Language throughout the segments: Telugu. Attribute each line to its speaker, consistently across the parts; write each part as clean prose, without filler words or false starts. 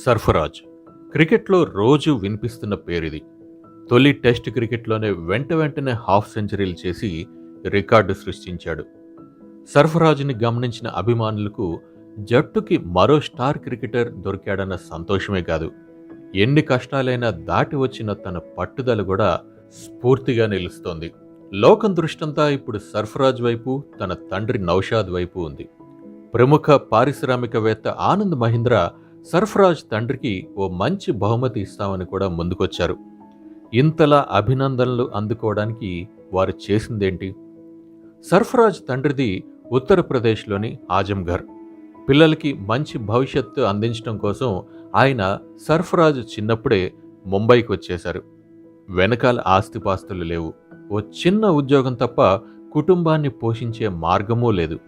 Speaker 1: సర్ఫరాజ్ క్రికెట్లో రోజు వినిపిస్తున్న పేరిది. తొలి టెస్ట్ క్రికెట్లోనే వెంటనే హాఫ్ సెంచరీలు చేసి రికార్డు సృష్టించాడు. సర్ఫరాజ్ని గమనించిన అభిమానులకు జట్టుకి మరో స్టార్ క్రికెటర్ దొరికాడన్న సంతోషమే కాదు, ఎన్ని కష్టాలైనా దాటి వచ్చిన తన పట్టుదల కూడా స్ఫూర్తిగా నిలుస్తోంది. లోకం దృష్టంతా ఇప్పుడు సర్ఫరాజ్ వైపు, తన తండ్రి నౌషాద్ వైపు ఉంది. ప్రముఖ పారిశ్రామికవేత్త ఆనంద్ మహీంద్రా సర్ఫరాజ్ తండ్రికి ఓ మంచి బహుమతి ఇస్తామని కూడా ముందుకొచ్చారు. ఇంతలా అభినందనలు అందుకోవడానికి వారు చేసిందేంటి? సర్ఫరాజ్ తండ్రిది ఉత్తరప్రదేశ్లోని ఆజంఘర్. పిల్లలకి మంచి భవిష్యత్తు అందించడం కోసం ఆయన సర్ఫరాజ్ చిన్నప్పుడే ముంబైకి వచ్చేశారు. వెనకాల ఆస్తిపాస్తులు లేవు, ఓ చిన్న ఉద్యోగం తప్ప కుటుంబాన్ని పోషించే మార్గమూ లేదు.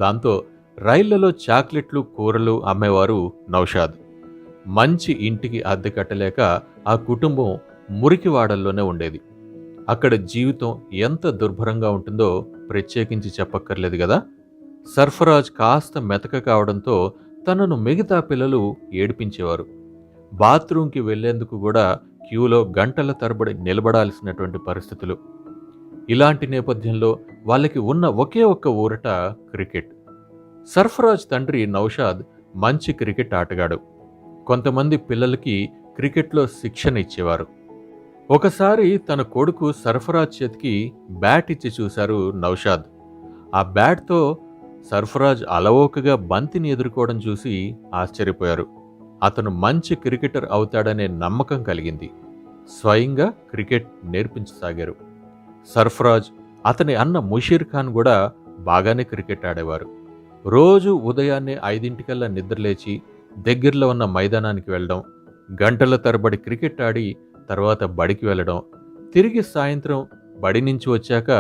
Speaker 1: దాంతో రైళ్లలో చాక్లెట్లు, కూరలు అమ్మేవారు నౌషాద్. మంచి ఇంటికి అద్దె కట్టలేక ఆ కుటుంబం మురికివాడల్లోనే ఉండేది. అక్కడ జీవితం ఎంత దుర్భరంగా ఉంటుందో ప్రత్యేకించి చెప్పక్కర్లేదు కదా. సర్ఫరాజ్ కాస్త మెతక కావడంతో తనను మిగతా పిల్లలు ఏడిపించేవారు. బాత్రూంకి వెళ్లేందుకు కూడా క్యూలో గంటల తరబడి నిలబడాల్సినటువంటి పరిస్థితులు. ఇలాంటి నేపథ్యంలో వాళ్ళకి ఉన్న ఒకే ఒక్క ఊరట క్రికెట్. సర్ఫరాజ్ తండ్రి నౌషాద్ మంచి క్రికెట్ ఆటగాడు. కొంతమంది పిల్లలకి క్రికెట్లో శిక్షణ ఇచ్చేవారు. ఒకసారి తన కొడుకు సర్ఫరాజ్ చేతికి బ్యాట్ ఇచ్చి చూశారు నౌషాద్. ఆ బ్యాట్తో సర్ఫరాజ్ అలవోకగా బంతిని ఎదుర్కోవడం చూసి ఆశ్చర్యపోయారు. అతను మంచి క్రికెటర్ అవుతాడనే నమ్మకం కలిగింది. స్వయంగా క్రికెట్ నేర్పించసాగారు. సర్ఫరాజ్, అతని అన్న ముషీర్ ఖాన్ కూడా బాగానే క్రికెట్ ఆడేవారు. రోజు ఉదయాన్నే 5 నిద్రలేచి దగ్గరలో ఉన్న మైదానానికి వెళ్ళడం, గంటల తరబడి క్రికెట్ ఆడి తర్వాత బడికి వెళ్ళడం, తిరిగి సాయంత్రం బడి నుంచి వచ్చాక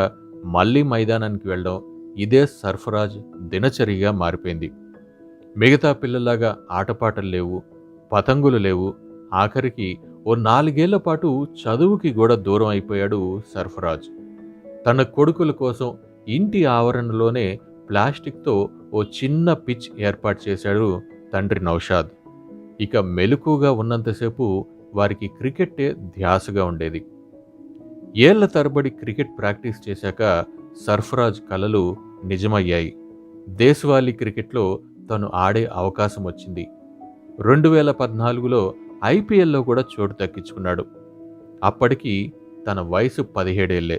Speaker 1: మళ్ళీ మైదానానికి వెళ్ళడం, ఇదే సర్ఫరాజ్ దినచర్యగా మారిపోయింది. మిగతా పిల్లల్లాగా ఆటపాటలు లేవు, పతంగులు లేవు. ఆఖరికి ఓ 4 ఏళ్ల పాటు చదువుకి కూడా దూరం అయిపోయాడు సర్ఫరాజ్. తన కొడుకుల కోసం ఇంటి ఆవరణలోనే ప్లాస్టిక్తో ఓ చిన్న పిచ్ ఏర్పాటు చేశాడు తండ్రి నౌషాద్. ఇక మెలకుగా ఉన్నంతసేపు వారికి క్రికెట్టే ధ్యాసగా ఉండేది. ఏళ్ల తరబడి క్రికెట్ ప్రాక్టీస్ చేశాక సర్ఫరాజ్ కలలు నిజమయ్యాయి. దేశవాళీ క్రికెట్లో తను ఆడే అవకాశం వచ్చింది. 2014లో ఐపీఎల్లో కూడా చోటు దక్కించుకున్నాడు. అప్పటికి తన వయసు 17 ఏళ్లే.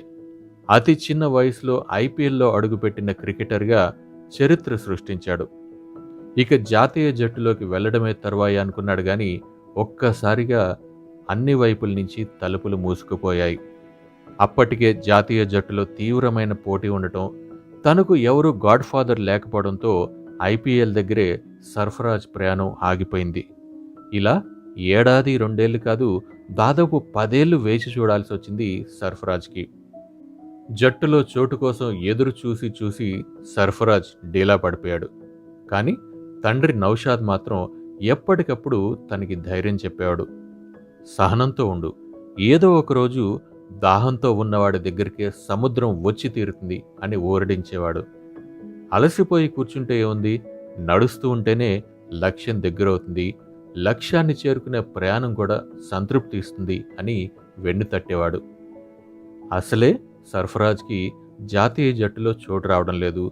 Speaker 1: అతి చిన్న వయసులో ఐపీఎల్లో అడుగుపెట్టిన క్రికెటర్గా చరిత్ర సృష్టించాడు. ఇక జాతీయ జట్టులోకి వెళ్లడమే తరువాయి అనుకున్నాడు గాని ఒక్కసారిగా అన్ని వైపుల నుంచి తలుపులు మూసుకుపోయాయి. అప్పటికే జాతీయ జట్టులో తీవ్రమైన పోటీ ఉండటం, తనకు ఎవరూ గాడ్ ఫాదర్ లేకపోవడంతో ఐపీఎల్ దగ్గరే సర్ఫరాజ్ ప్రయాణం ఆగిపోయింది. ఇలా 1-2 కాదు, దాదాపు 10 ఏళ్లు వేచి చూడాల్సి వచ్చింది సర్ఫరాజ్కి. జట్టులో చోటు కోసం ఎదురు చూసి సర్ఫరాజ్ డీలా పడిపోయాడు. కానీ తండ్రి నౌషాద్ మాత్రం ఎప్పటికప్పుడు తనకి ధైర్యం చెప్పేవాడు. సహనంతో ఉండు, ఏదో ఒకరోజు దాహంతో ఉన్నవాడి దగ్గరికే సముద్రం వచ్చి తీరుతుంది అని ఊరడించేవాడు. అలసిపోయి కూర్చుంటే ఏముంది, నడుస్తూ ఉంటేనే లక్ష్యం దగ్గరవుతుంది, లక్ష్యాన్ని చేరుకునే ప్రయాణం కూడా సంతృప్తి ఇస్తుంది అని వెన్ను తట్టేవాడు. అసలే సర్ఫరాజ్కి జాతీయ జట్టులో చోటు రావడం లేదు,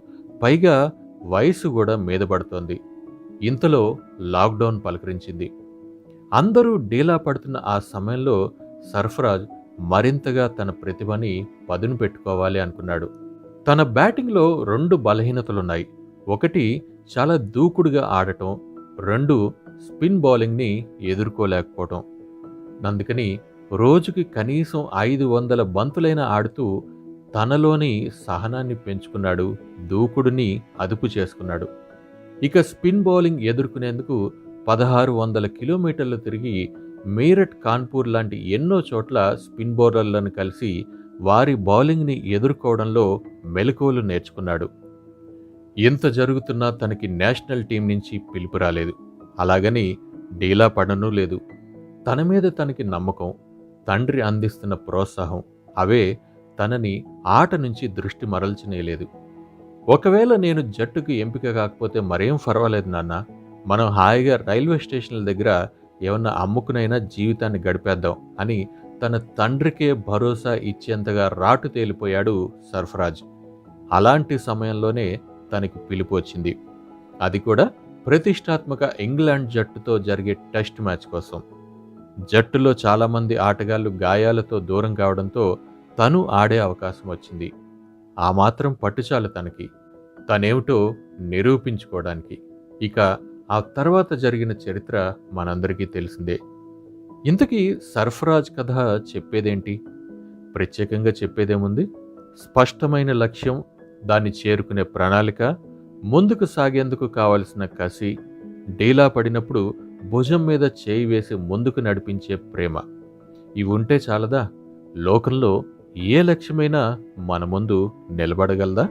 Speaker 1: పైగా వయసు కూడా మీద పడుతోంది. ఇంతలో లాక్డౌన్ పలకరించింది. అందరూ డీలా పడుతున్న ఆ సమయంలో సర్ఫరాజ్ మరింతగా తన ప్రతిభని పదును పెట్టుకోవాలి అనుకున్నాడు. తన బ్యాటింగ్లో 2 బలహీనతలున్నాయి. ఒకటి చాలా దూకుడుగా ఆడటం, 2 స్పిన్ బౌలింగ్ని ఎదుర్కోలేకపోవటం. అందుకని రోజుకి కనీసం 500 బంతులైనా ఆడుతూ తనలోని సహనాన్ని పెంచుకున్నాడు, దూకుడుని అదుపు చేసుకున్నాడు. ఇక స్పిన్ బౌలింగ్ ఎదుర్కొనేందుకు 1600 కిలోమీటర్లు తిరిగి మీరట్, కాన్పూర్ లాంటి ఎన్నో చోట్ల స్పిన్ బౌలర్లను కలిసి వారి బౌలింగ్ని ఎదుర్కోవడంలో మెలకువలు నేర్చుకున్నాడు. ఇంత జరుగుతున్నా తనకి నేషనల్ టీం నుంచి పిలుపు రాలేదు. అలాగని డీలా పడనూ లేదు. తన మీద తనకి నమ్మకం, తండ్రి అందిస్తున్న ప్రోత్సాహం అవే తనని ఆట నుంచి దృష్టి మరల్చనేలేదు. ఒకవేళ నేను జట్టుకు ఎంపిక కాకపోతే మరేం పర్వాలేదు నాన్న. మనం హాయిగా రైల్వే స్టేషన్ల దగ్గర ఏమన్నా అమ్ముకునైనా జీవితాన్ని గడిపేద్దాం అని తన తండ్రికే భరోసా ఇచ్చేంతగా రాటు తేలిపోయాడు సర్ఫరాజ్. అలాంటి సమయంలోనే తనకి పిలుపు వచ్చింది. అది కూడా ప్రతిష్టాత్మక ఇంగ్లాండ్ జట్టుతో జరిగే టెస్ట్ మ్యాచ్ కోసం. జట్టులో చాలామంది ఆటగాళ్లు గాయాలతో దూరం కావడంతో తను ఆడే అవకాశం వచ్చింది. ఆ మాత్రం పట్టుచాలు తనకి, తనేమిటో నిరూపించుకోవడానికి. ఇక ఆ తర్వాత జరిగిన చరిత్ర మనందరికీ తెలిసిందే. ఇంతకీ సర్ఫరాజ్ కథ చెప్పేదేంటి? ప్రత్యేకంగా చెప్పేదేముంది? స్పష్టమైన లక్ష్యం, దాన్ని చేరుకునే ప్రణాళిక, ముందుకు సాగేందుకు కావలసిన కసి, డీలా పడినప్పుడు భుజం మీద చేయి వేసి ముందుకు నడిపించే ప్రేమ. ఇవి ఉంటే చాలదా లోకంలో ఏ లక్ష్యమైనా మన ముందు నిలబడగలదా?